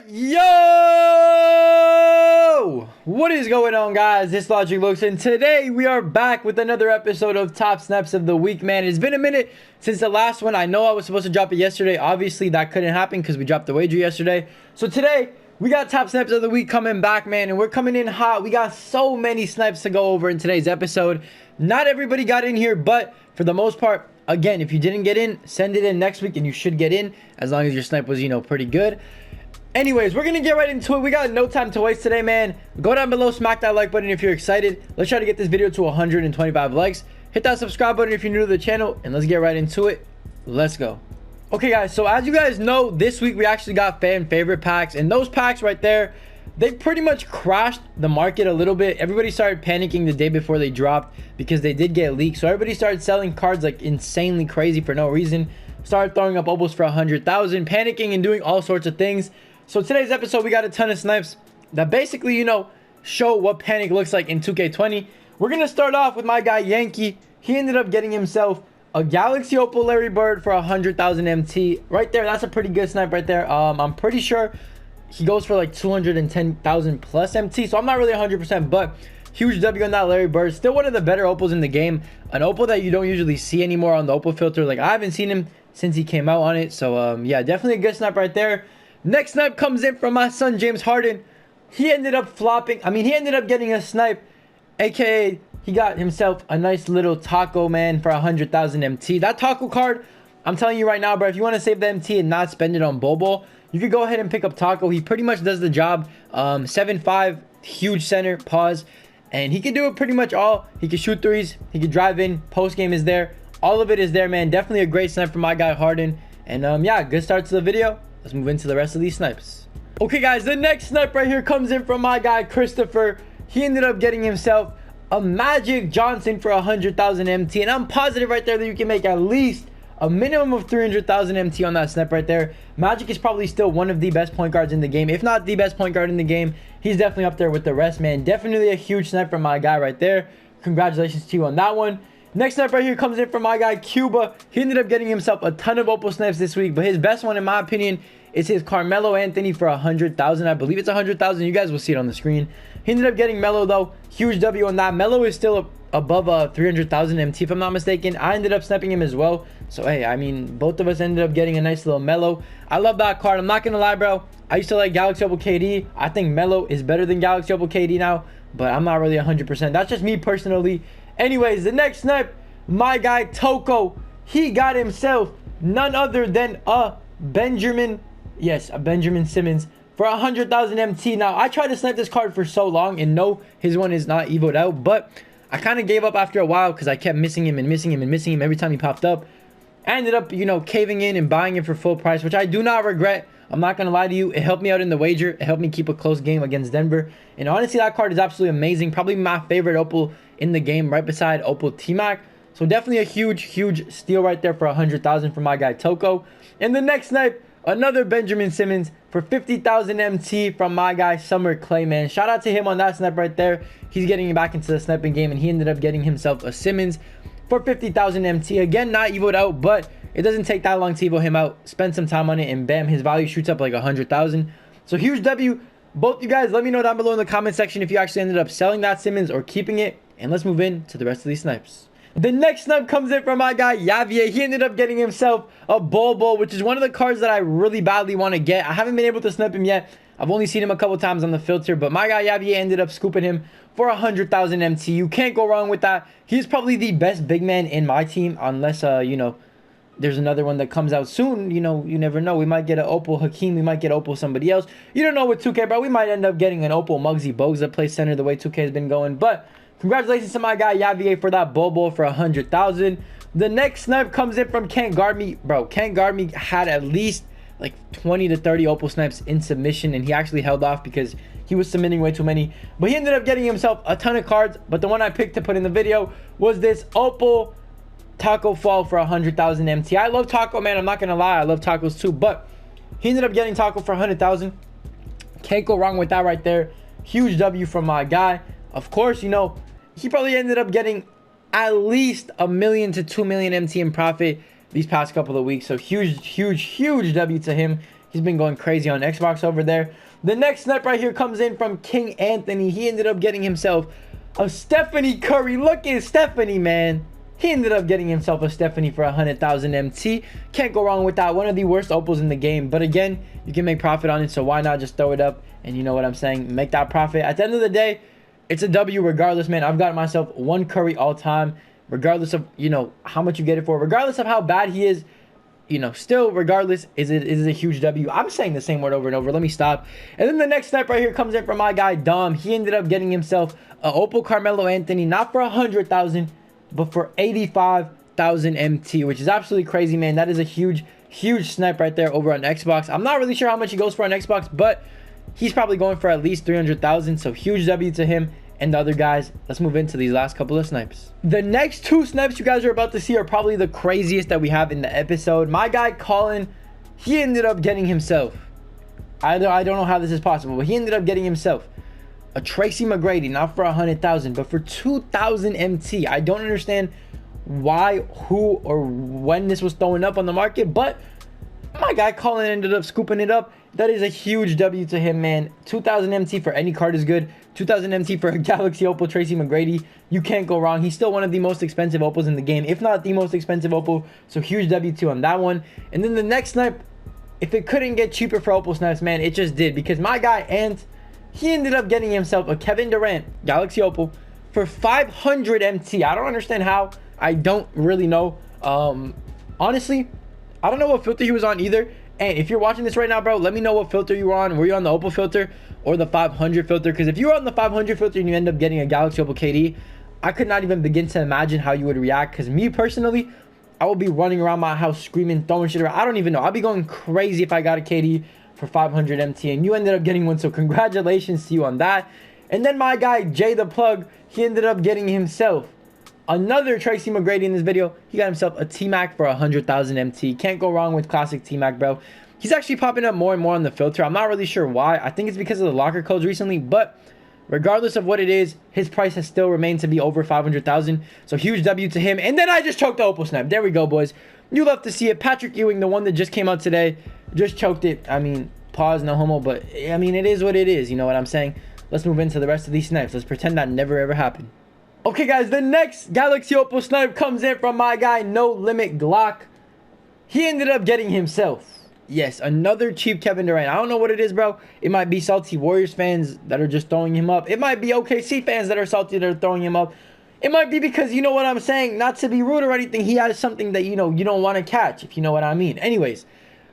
Yo! What is going on, guys? It's LogicLookss, and today we are back with another episode of Top Snaps of the Week, man. It's been a minute since the last one. I know I was supposed to drop it yesterday. Obviously, that couldn't happen because we dropped the wager yesterday. So today, we got Top Snaps of the Week coming back, man, and we're coming in hot. We got so many snipes to go over in today's episode. Not everybody got in here, but for the most part, again, if you didn't get in, send it in next week, and you should get in as long as your snipe was, pretty good. Anyways, we're going to get right into it. We got no time to waste today, man. Go down below, smack that like button if you're excited. Let's try to get this video to 125 likes. Hit that subscribe button if you're new to the channel, and let's get right into it. Let's go. Okay, guys, so as you guys know, this week we actually got fan favorite packs, and those packs right there, they pretty much crashed the market a little bit. Everybody started panicking the day before they dropped because they did get leaked. So everybody started selling cards like insanely crazy for no reason. Started throwing up Opals for 100,000, panicking and doing all sorts of things. So today's episode, we got a ton of snipes that basically, show what panic looks like in 2K20. We're going to start off with my guy, Yankee. He ended up getting himself a Galaxy Opal Larry Bird for 100,000 MT. Right there, that's a pretty good snipe right there. I'm pretty sure he goes for like 210,000 plus MT. So I'm not really 100%, but huge W on that Larry Bird. Still one of the better Opals in the game. An Opal that you don't usually see anymore on the Opal filter. Like, I haven't seen him since he came out on it. So, yeah, definitely a good snipe right there. Next snipe comes in from my son, James Harden. He ended up flopping. He ended up getting a snipe, aka he got himself a nice little taco, man, for 100,000 MT. That taco card, I'm telling you right now, bro, if you want to save the MT and not spend it on Bobo, you could go ahead and pick up taco. He pretty much does the job. 7'5", huge center, pause. And he can do it pretty much all. He can shoot threes. He can drive in. Post game is there. All of it is there, man. Definitely a great snipe for my guy, Harden. And, yeah, good start to the video. Let's move into the rest of these snipes. Okay, guys, the next snipe right here comes in from my guy, Christopher. He ended up getting himself a Magic Johnson for 100,000 MT. And I'm positive right there that you can make at least a minimum of 300,000 MT on that snipe right there. Magic is probably still one of the best point guards in the game. If not the best point guard in the game, he's definitely up there with the rest, man. Definitely a huge snipe from my guy right there. Congratulations to you on that one. Next snipe right here comes in from my guy, Cuba. He ended up getting himself a ton of Opal snipes this week, but his best one, in my opinion, is his Carmelo Anthony for 100,000. I believe it's 100,000. You guys will see it on the screen. He ended up getting Melo, though. Huge W on that. Melo is still above 300,000 MT, if I'm not mistaken. I ended up sniping him as well. So, hey, both of us ended up getting a nice little Melo. I love that card. I'm not going to lie, bro. I used to like Galaxy Opal KD. I think Melo is better than Galaxy Opal KD now, but I'm not really 100%. That's just me personally. Anyways, the next snipe, my guy Toko, he got himself none other than a Benjamin Simmons for 100,000 MT. Now, I tried to snipe this card for so long, and no, his one is not evoed out, but I kind of gave up after a while because I kept missing him every time he popped up. I ended up, caving in and buying him for full price, which I do not regret. I'm not going to lie to you. It helped me out in the wager. It helped me keep a close game against Denver. And honestly, that card is absolutely amazing. Probably my favorite Opal in the game, right beside Opal T-Mac. So definitely a huge steal right there for 100,000 for my guy Toko. And the next snipe, another Benjamin Simmons for 50,000 MT from my guy Summer Clay, man. Shout out to him on that snipe right there. He's getting back into the sniping game, and he ended up getting himself a Simmons for 50,000 MT. Again, not evoed out, but it doesn't take that long to evo him out. Spend some time on it, and bam, his value shoots up like 100,000. So huge W. Both you guys, let me know down below in the comment section if you actually ended up selling that Simmons or keeping it. And let's move in to the rest of these snipes. The next snipe comes in from my guy, Yavier. He ended up getting himself a Bobo, which is one of the cards that I really badly want to get. I haven't been able to snip him yet. I've only seen him a couple times on the filter, but my guy Yavier ended up scooping him for 100,000 MT. You can't go wrong with that. He's probably the best big man in my team, unless, there's another one that comes out soon. You never know. We might get an Opal Hakeem. We might get Opal somebody else. You don't know with 2K, bro. We might end up getting an Opal Muggsy Bogues that plays center the way 2K has been going, but congratulations to my guy Yavier for that Bobo for 100,000. The next snipe comes in from Can't Guard Me. Bro, Can't Guard Me had at least like 20 to 30 Opal snipes in submission, and he actually held off because he was submitting way too many. But he ended up getting himself a ton of cards, but the one I picked to put in the video was this Opal Taco Fall for 100,000 MT. I love Taco, man. I'm not going to lie. I love tacos too, but he ended up getting Taco for 100,000. Can't go wrong with that right there. Huge W from my guy. Of course, he probably ended up getting at least 1 million to 2 million MT in profit these past couple of weeks. So huge W to him. He's been going crazy on Xbox over there. The next snipe right here comes in from King Anthony. He ended up getting himself a Stephanie Curry. Look at Stephanie, man. He ended up getting himself a Stephanie for 100,000 MT. Can't go wrong with that. One of the worst opals in the game. But again, you can make profit on it. So why not just throw it up and, you know what I'm saying, make that profit. At the end of the day, it's a W regardless, man. I've got myself one Curry all time. Regardless of, you know, how much you get it for. Regardless of how bad he is. You know, still, regardless, is it a huge W. I'm saying the same word over and over. Let me stop. And then the next snipe right here comes in from my guy, Dom. He ended up getting himself a Opal Carmelo Anthony, not for 100,000, but for 85,000 MT, which is absolutely crazy, man. That is a huge snipe right there over on Xbox. I'm not really sure how much he goes for on Xbox, but he's probably going for at least 300,000. So huge W to him and the other guys. Let's move into these last couple of snipes. The next two snipes you guys are about to see are probably the craziest that we have in the episode. My guy Colin, he ended up getting himself, I don't know how this is possible, but he ended up getting himself a Tracy McGrady, not for 100,000, but for 2,000 MT. I don't understand why, who, or when this was thrown up on the market, but my guy Colin ended up scooping it up. That is a huge W to him, man. 2,000 MT for any card is good. 2,000 MT for a Galaxy Opal Tracy McGrady. You can't go wrong. He's still one of the most expensive Opals in the game, if not the most expensive Opal. So huge W2 on that one. And then the next snipe, if it couldn't get cheaper for Opal snipes, man, it just did. Because my guy Ant, he ended up getting himself a Kevin Durant Galaxy Opal for 500 MT. I don't understand how. I don't really know. Honestly, I don't know what filter he was on either. And if you're watching this right now, bro, let me know what filter you were on. Were you on the Opal filter or the 500 filter? Because if you were on the 500 filter and you end up getting a Galaxy Opal KD, I could not even begin to imagine how you would react. Because me personally, I would be running around my house screaming, throwing shit around. I don't even know. I'd be going crazy if I got a KD for 500 MT. And you ended up getting one. So congratulations to you on that. And then my guy, Jay the Plug, he ended up getting himself another Tracy McGrady in this video. He got himself a T-Mac for 100,000 MT. Can't go wrong with classic T-Mac, bro. He's actually popping up more and more on the filter. I'm not really sure why. I think it's because of the locker codes recently, but regardless of what it is, his price has still remained to be over 500,000. So huge W to him. And then I just choked the Opal snap. There we go, boys. You love to see it. Patrick Ewing, the one that just came out today, just choked it. I mean, pause, no homo, but I mean, it is what it is. You know what I'm saying? Let's move into the rest of these snipes. Let's pretend that never ever happened. Okay, guys, the next Galaxy Opal snipe comes in from my guy, No Limit Glock. He ended up getting himself, yes, another cheap Kevin Durant. I don't know what it is, bro. It might be salty Warriors fans that are just throwing him up. It might be OKC fans that are salty that are throwing him up. It might be because, you know what I'm saying, not to be rude or anything, he has something that, you know, you don't want to catch, if you know what I mean. Anyways,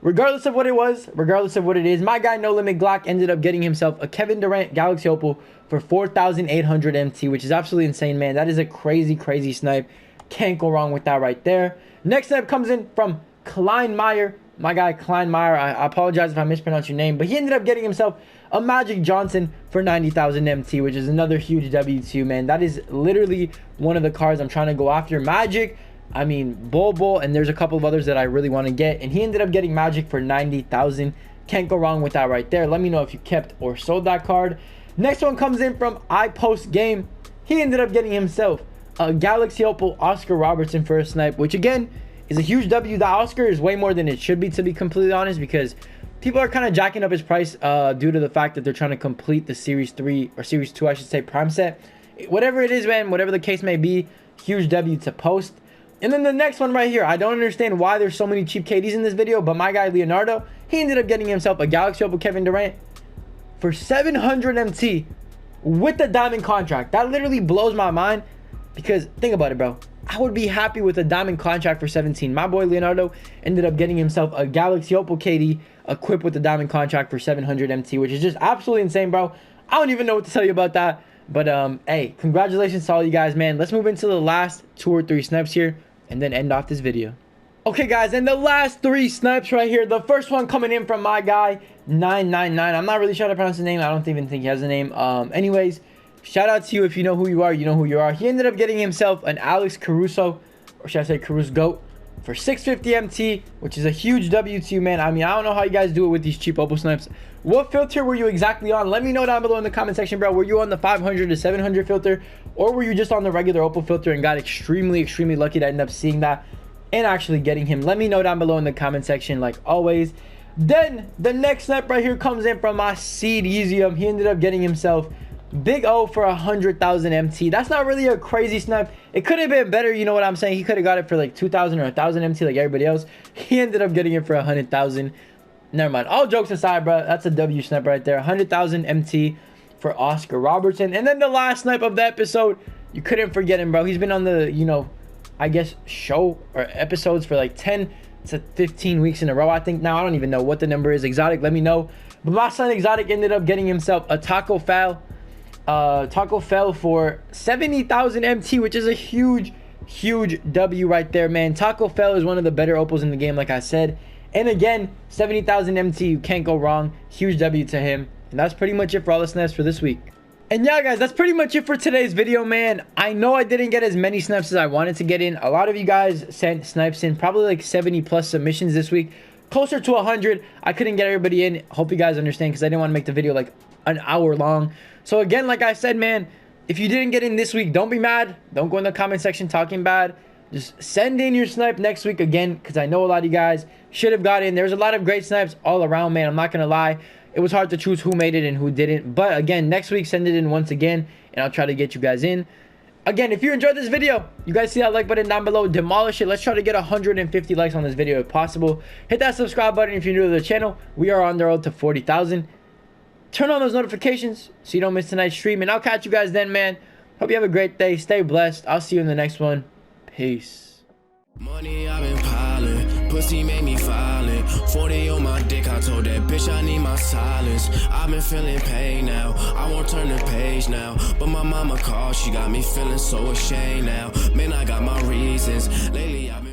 regardless of what it was, regardless of what it is, my guy No Limit Glock ended up getting himself a Kevin Durant Galaxy Opal for 4,800 MT, which is absolutely insane, man. That is a crazy snipe. Can't go wrong with that right there. Next snipe comes in from Kleinmeyer. My guy Kleinmeyer, I apologize if I mispronounced your name, but he ended up getting himself a Magic Johnson for 90,000 MT, which is another huge W2, man. That is literally one of the cards I'm trying to go after. Magic, I mean, Bol, and there's a couple of others that I really want to get, and he ended up getting Magic for 90,000. Can't go wrong with that right there. Let me know if you kept or sold that card. Next one comes in from iPost Game. He ended up getting himself a Galaxy Opal Oscar Robertson for a snipe, which again is a huge W. That Oscar is way more than it should be, to be completely honest, because people are kind of jacking up his price due to the fact that they're trying to complete the Series 3 or Series 2, I should say, Prime set. Whatever it is, man, whatever the case may be, huge W to Post. And then the next one right here, I don't understand why there's so many cheap KDs in this video, but my guy Leonardo, he ended up getting himself a Galaxy Opal Kevin Durant for 700 MT with the diamond contract. That literally blows my mind, because think about it, bro. I would be happy with a diamond contract for 17. My boy Leonardo ended up getting himself a Galaxy Opal KD equipped with the diamond contract for 700 MT, which is just absolutely insane, bro. I don't even know what to tell you about that. But hey, congratulations to all you guys, man. Let's move into the last 2 or 3 snipes here and then end off this video. Okay, guys, and the last 3 snipes right here. The first one coming in from my guy 999. I'm not really sure how to pronounce his name. I don't even think he has a name. Anyways, shout out to you. If you know who you are, you know who you are. He ended up getting himself an Alex Caruso, or should I say Caruso Goat, for 650 MT, which is a huge W2, man. I mean, I don't know how you guys do it with these cheap Opal snipes. What filter were you exactly on? Let me know down below in the comment section, bro. Were you on the 500 to 700 filter, or were you just on the regular Opal filter and got extremely lucky to end up seeing that and actually getting him? Let me know down below in the comment section, like always. Then the next snipe right here comes in from my seed Yeezium. He ended up getting himself Big O for 100,000 MT. That's not really a crazy snipe. It could have been better, you know what I'm saying? He could have got it for like 2,000 or 1,000 MT like everybody else. He ended up getting it for 100,000. Never mind. All jokes aside, bro. That's a W snipe right there. 100,000 MT for Oscar Robertson. And then the last snipe of the episode, you couldn't forget him, bro. He's been on the, you know, I guess show or episodes for like 10 to 15 weeks in a row, I think now. I don't even know what the number is. Exotic, let me know. But my son Exotic ended up getting himself a Taco Fall. Taco Fall for 70,000 MT, which is a huge W right there, man. Taco Fall is one of the better opals in the game, like I said. And again, 70,000 MT, you can't go wrong. Huge W to him. And that's pretty much it for all the snaps for this week. And yeah, guys, that's pretty much it for today's video, man. I know I didn't get as many snaps as I wanted to get in. A lot of you guys sent snipes in, probably like 70 plus submissions this week. Closer to 100. I couldn't get everybody in. Hope you guys understand, because I didn't want to make the video like an hour long. So again, like I said, man, if you didn't get in this week, don't be mad. Don't go in the comment section talking bad. Just send in your snipe next week again, because I know a lot of you guys should have got in. There's a lot of great snipes all around, man. I'm not going to lie. It was hard to choose who made it and who didn't. But again, next week, send it in once again, and I'll try to get you guys in. Again, if you enjoyed this video, you guys see that like button down below. Demolish it. Let's try to get 150 likes on this video if possible. Hit that subscribe button if you're new to the channel. We are on the road to 40,000. Turn on those notifications so you don't miss tonight's stream. And I'll catch you guys then, man. Hope you have a great day. Stay blessed. I'll see you in the next one. Peace. Money I've been piling, pussy made me violent. 40 on my dick, I told that bitch I need my silence. I've been feeling pain now, I won't turn the page now. But my mama called, she got me feeling so ashamed now. Man, I got my reasons, lately I've been